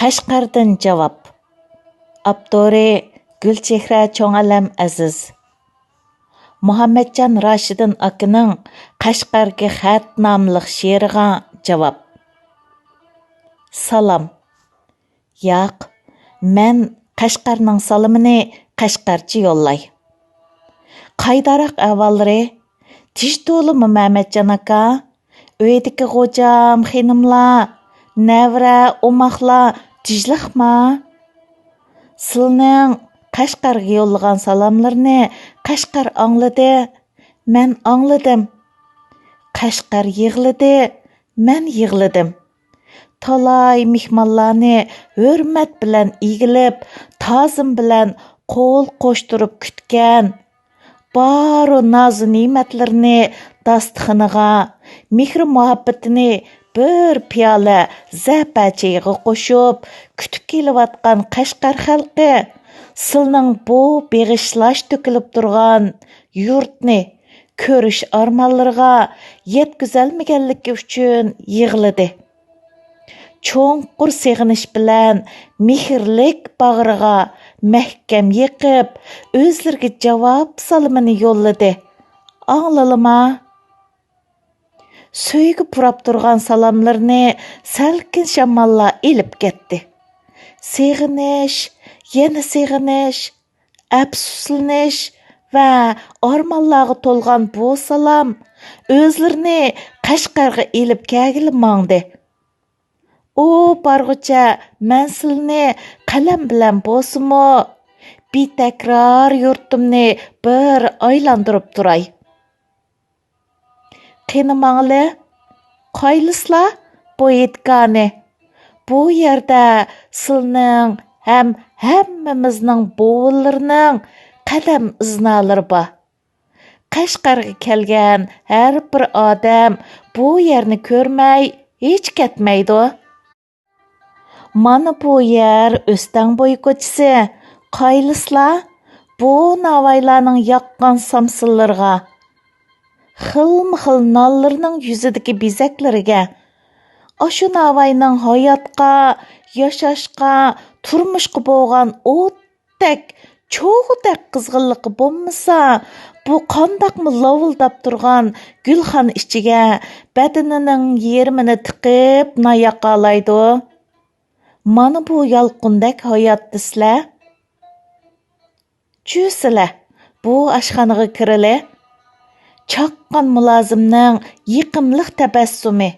Qashqardan javob. Abdori Gulchehra Cho'ngalam Aziz. Muhammadjon Rashidin akaning Qashqarga xat nomliq she'riga javob. Salom. Yo'q, men Qashqarning salomini Qashqarcha yo'llay. Qaydaroq avvalri Tishdolimi Muhammadjon aka, uydagi xo'jam, xinimlar, Nevra, umaqlar tijliqma? Sizning Qashqarga yo'llagan salomlarni Qashqar angladi, men angladim. Qashqar yig'ladi, men yig'ladim. Talay mehmonlarni hurmat bilan egilib, ta'zim bilan qo'l qo'shtirib kutgan. Baro nazu ne'matlarni dasturxoniga, mehr muhabbatini bir piyola zapachayiga qo'shib kutib kelayotgan Qashqar xalqi sizning bu beg'ishlash to'kilib turgan yurtni ko'rish armonlariga yetkazolmaganligi uchun yig'ladi. Cho'nqur seg'inish bilan mehrlik bag'riga mahkam yiqib, o'zlariga javob salomini yo'lladi. Anglalama? Сөйгі пұрап тұрған саламларыны сәлкін шамалла еліп кетті. Сегініш, ені сегініш, әпсүсілініш вә армаллағы толған бұл салам өзлеріні Qashqarga еліп кәгілі маңды. О, барғыча мән сіліні қалам білән босымы, битәкрар юртымны бір айландырып тұрай. Qenimangli, qaylısla bu etgani. Bu yerdə sizning ham hammamizning bo'g'illarning qadam iznalari bor. Qashqarga kelgan har bir odam bu yerni ko'rmay hech ketmaydi. Mana bu yer O'stan bo'yi ko'chasi. Qaylısla bu navaylarning yoqqan samsillariga, xilma-xil nonlarning yuzidagi bezaklariga, ashu navayning hayotga, yashashga, turmushga bo'lgan o'tdek, cho'g'dek qizg'inligi bo'lmasa, bu qandaqmi lovildab turgan gulxon ichiga badanining yermini tiqib nayoqalaydi. Mana bu yolqindek hayotda sizlar. Jusizlar, bu oshxonaga kirili. Chaqqan mulozimning yiqimliq tabassumi,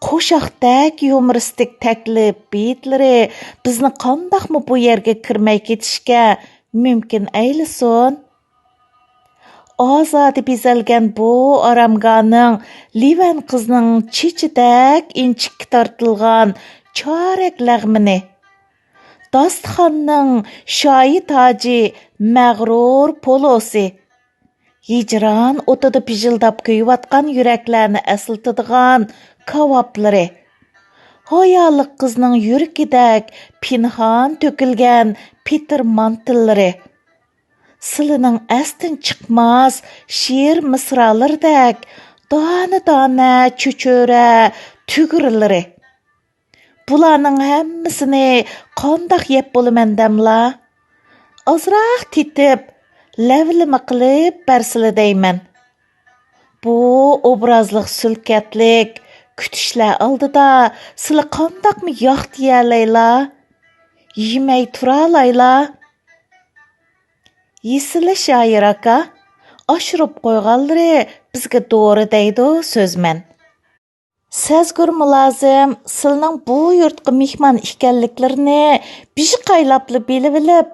qo'shoqdek yumoristik taklif betlari bizni qandaqmi bu yerga kirmay ketishga mumkin aylasin. Ozodi bezalgan bu aramgoning Livan qizning chechidak inchikka tortilgan chorak lag'mini, dasturxonning shoyi toji mag'rur polosi, hijron o'tida pijildab kuyayotgan yuraklarni asıltadigan kavoblari, hayoliq qizning yuragidek pinhon to'kilgan Peter mantillari, silining astin chiqmas she'r misralaridek dona-dona chuchura tugurlari. Bularning hammasini qandoq yeb bo'laman damla? Ozroq titib lavlima qilib barsila deyman. Bu obrazliq sulkatlik kutishlar oldida sizlar qandoqmi yo'q deyalayla, yemay turalayla. Yesili shoir aka, oshirib qo'yganlari bizga to'g'ri deydi so'zman. Sezgur mulozim sizning bu yurtga mehmon ekanliklarini bishi qaylapli bilib,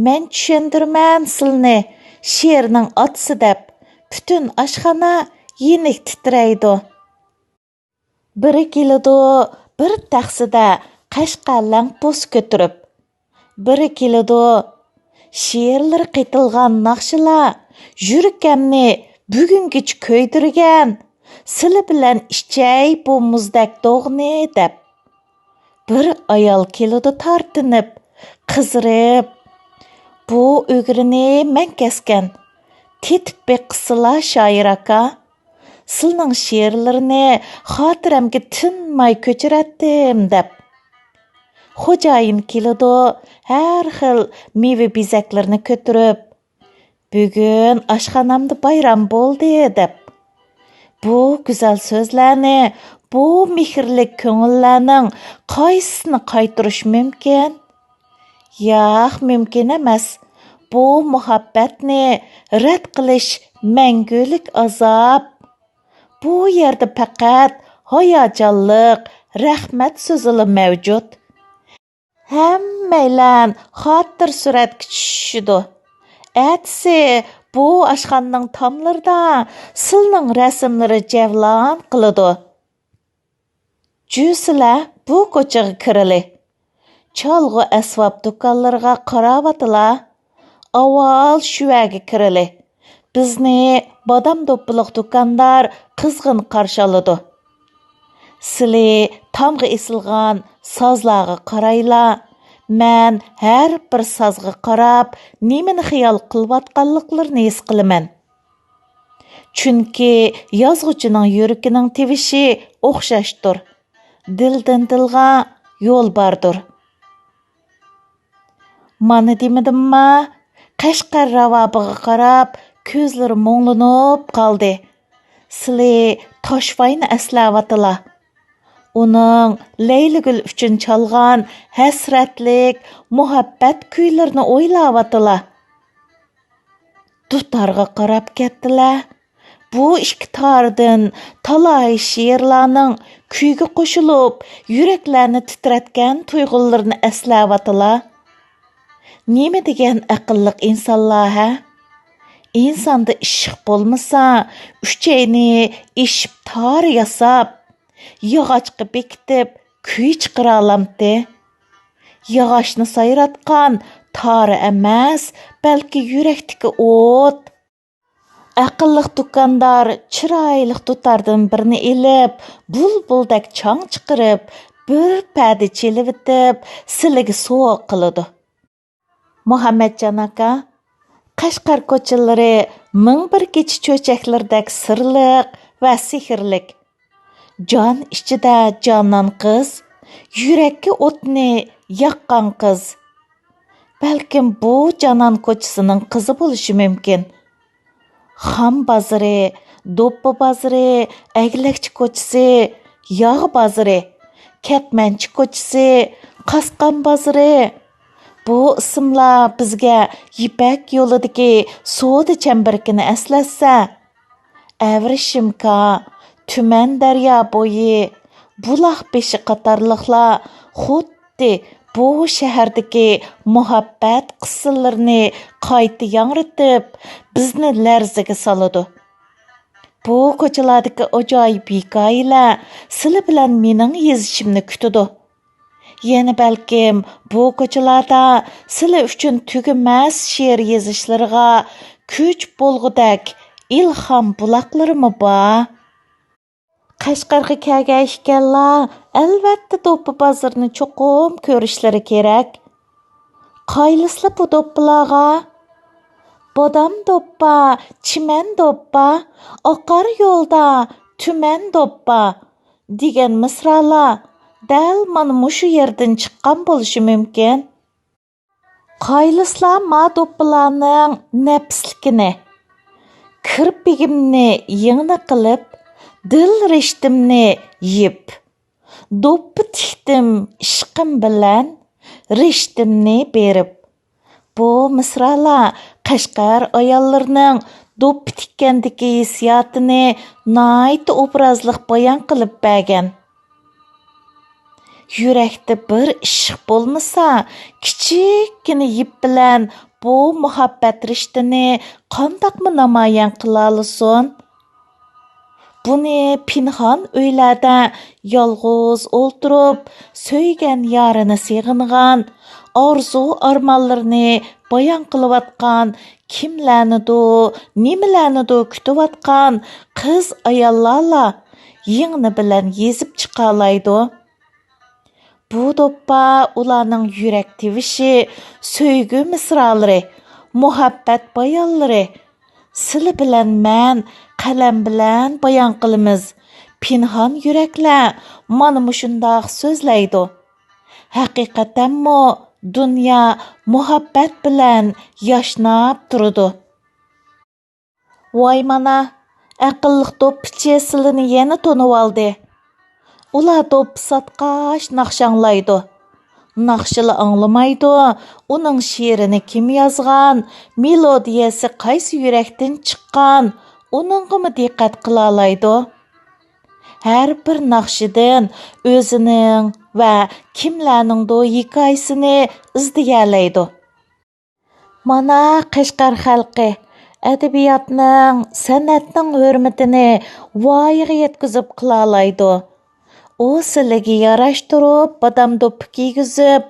men tushundirman sizni she'rning otisi deb, butun oshxona yenik titraydi. Biri keladi, bir taxsida Qashqarlang po's ko'tirib, biri keladi, she'rlar qitilgan naqshilar yurakamni bugungacha ko'ydirgan, sili bilan ichay bu muzdak dog'ni deb. Bir ayol keladi tortinib, qizirib, bu o'girini men kesgan. Tetib beqisila shoir aka, sizning she'rlarini xotiramga tinmay ko'chiratdim deb. xo'jayin keladi, har xil meva bezaklarni ko'tarib, bugun oshxonamda bayram bo'ldi deb. Bu go'zal so'zlarni, bu mehrlik ko'ngillarning qaysisini qaytarish mumkin? Yo'q, mumkin emas. Bu muhabbatni rad qilish mangulik azob. Bu yerda faqat hayajonliq, rahmat so'zili mavjud. Hammaylar xotir suratga tushishidi. Әтісі, bu ашхананың тамларда сылның рәсімлері javlon qiladi. Cüsülər bu ko'chaga kirili. Chalg'u asbob do'konlariga qaravatila. Avval shuvaga kirili. Bizni bodam do'ppilik do'kondor qizg'in qarshi oladi. Sizlar tamg'a esilgan sozlarga qarayla. Mən hər bir sazğa qarab, niməni xiyal qılıyotqanlıqlarını his qilaman. Chunki yozg'uchining yuragining tevishi o'xshashdir. Dildan dilga yo'l bordir. Mana demadimmi? Qashqar ravobiga qarab, ko'zlari mo'nglanib qoldi. Sizlar Toshvoyni eslayotdilar. Onun Leyligül üçün çalğan həsrətlik, muhabbət kuylarini o'ylayotdilar. Dutarga qarab ketdilar. Bu ikki tardan talay she'rlarning kuyga qo'shilib, yuraklarni titratgan tuyg'ularini eslayotdilar. Nima degan aqlliq insonlar ha? İnsanda ishq bo'lmasa, uchayni ishib tar yasab, yog'ochga bekitib, kuy chiqara olamdi. Yog'ochni sayratgan tori emas, balki yurakdagi o't. Aqlliq do'kondor chiroyli dutardan birini elib, bulbuldek chang chiqarib, bir padi chelivitib, siliga so'q qiladi. Muhammadjon aka, Qashqar ko'chalari ming bir kecha cho'chaklardek sirliq va sehrlik. Jon ichida jonon qiz, yurakka o'tni yoqqan qiz. Balkim bu Jonon ko'chasining qizi bo'lishi mumkin. Xam bozori, do'ppi bozori, Aglakchi ko'chasi, yog' bozori, Katmanchi ko'chasi, Qasqon bozori. Bu ismlar bizga Yipak yo'lidagi savdo chambarkini eslatsa, Avrishimka, Tuman daryo bo'yi, Buloq beshi qatorliqlar xuddi bu shahardagi muhabbat qissalarini qayta yangritib, bizni larzaga soladi. Bu ko'chalardagi ajoyib hikoyalar sizlar bilan mening yezishimni kutadi. Yana balkim bu ko'chalarda sizlar uchun tugamas she'r yezishlariga kuch bo'lgudak ilhom buloqlarimi bor? Qashqarga kelgan ekanlar, albatta do'ppi bozorini cho'qim ko'rishlari kerak. Qaylislar bu do'ppilarga? Bodam do'ppa, chiman do'ppa, oqar yo'lda tuman do'ppa degan misralar dal mana mushu yerdan chiqqan bo'lishi mumkin. Qaylislar ma do'ppilarning nafslikini, kirpigimni yengni qilib, dil rishtimni yib, do'ppi tikdim ishqim bilan, rishtimni berib. Bu misralar Qashqar ayollarining do'ppi tikkandagi hissiyotini nihoyat obrazliq bayon qilib bergan. Yurakda bir ishq bo'lmasa, kichikkina yip bilan bu muhabbat rishtini qandoqmi namoyon qila olasin? Buni pinhon uylarda yolg'iz o'ltirib, so'ygan yorini seg'ingan, orzu armonlarini bayon qilayotgan, kimlarnidu, nimalarnidu kutayotgan qiz ayollarla yengni bilan yezib chiqa oladi. Bu do'ppa ularning yurak tevishi, so'ygu misralari, muhabbat bayonlari. Sizlar bilan men qalam bilan bayon qilamiz. Pinhon yuraklar mana mushundoq so'zlaydi. haqiqatanmi dünya muhabbat bilan yaşnab turdu. Voy mana, aqlliq do'ppichi silini yana tonib oldi. Ular do'ppi satqash naqşanglaydı. Naqşılı anglamaydı, uning she'rini kim yozgan, melodiyasi qaysi yurakdan chiqqan, uningga diqqat qila oladi. Har bir naqshidan o'zining va kimlarningdo hikoyasini izdiyalaydi. Mana Qashqar xalqi adabiyotning, san'atning hurmatini voyaga yetkazib qila oladi. O siliga yarashtirib, badam do'ppi kiygizib,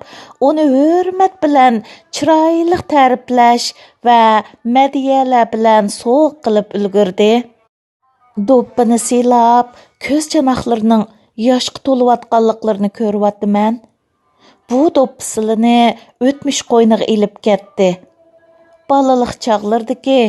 uni hurmat bilan chiroyli ta'riflash va madiyalar bilan so'q qilib ulgurdi. Do'ppini silab, ko'z chanoqlarining yoshga to'layotganliklarini ko'ryapman. Bu do'ppi silini o'tmish qo'yniga ilib ketdi. Balaliq chaqlardagi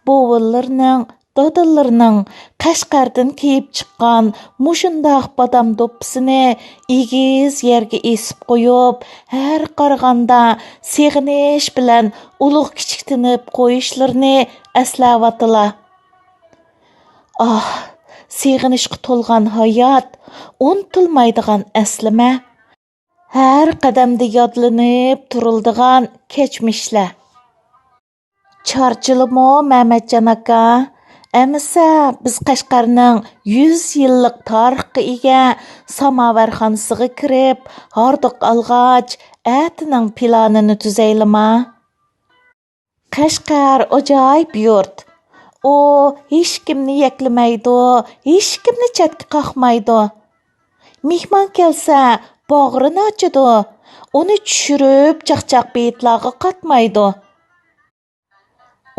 bovullarning, dadallarning Qashqardan kiyib chiqqan mushundaq badam do'ppisini egiz yerga esib qo'yib, har qaraganda seg'inish bilan ulug' kichiktinib qo'yishlarini eslayotdilar. Ah, seg'inishga to'lgan hayot, unutilmaydigan eslama, har qadamda yodlanib turildigan kechmishlar. Charchilimo Mehmetcan aka, әмісі біз Qashqarning 100 yillik tarixga ega samovarxonasiga kirib, hordiq alg'ach, әтінің planini tuzaylima. Qashqar ajoyib yurt. O hech kimni yaklamaydi, hech kimni chetga qoqmaydi. Mehmon kelsa, bog'rini ochadi, uni tushirib, chaqchaq beytlarga qatmaydi.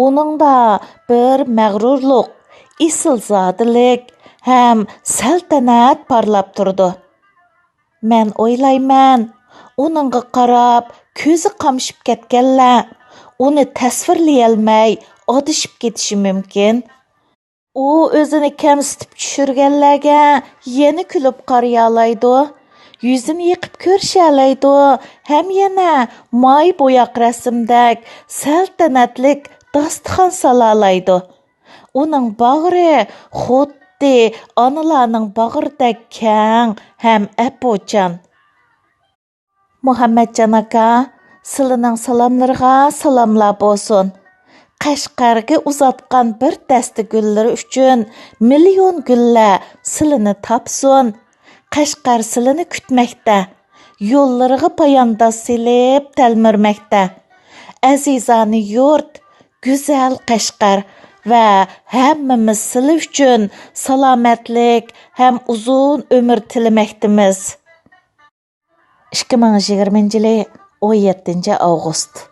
Oningda bir mag'rurlik, isilzodilik ham saltanat parlab turdi. Men o'ylayman, oningga qarab ko'zi qamshib ketganlar uni tasvirlay olmay odishib ketishi mumkin. U o'zini kamsitib tushirganlarga yana kulib qaraya oladi. Yuzini yiqib ko'risha oladi, ham yana moy bo'yoq rasmdak saltanatlik dasturxon sola oladi. Uning bag'ri xuddi onalarning bag'ridek keng ham apo'chan. Muhammadjon aka, sizlarning salomlariga salomlar bo'lsin. Qashqarga uzatgan bir dasta gullari uchun million gullar sizlarni topsin. Qashqar sizlarni kutmoqda. Yo'llariga poyandoz silib talmirmoqda. Azizani yurt, go'zal Qashqar va hammamiz sizlar uchun salomatlik ham uzun umr tilamoqdamiz. 2020 yili 17 avgust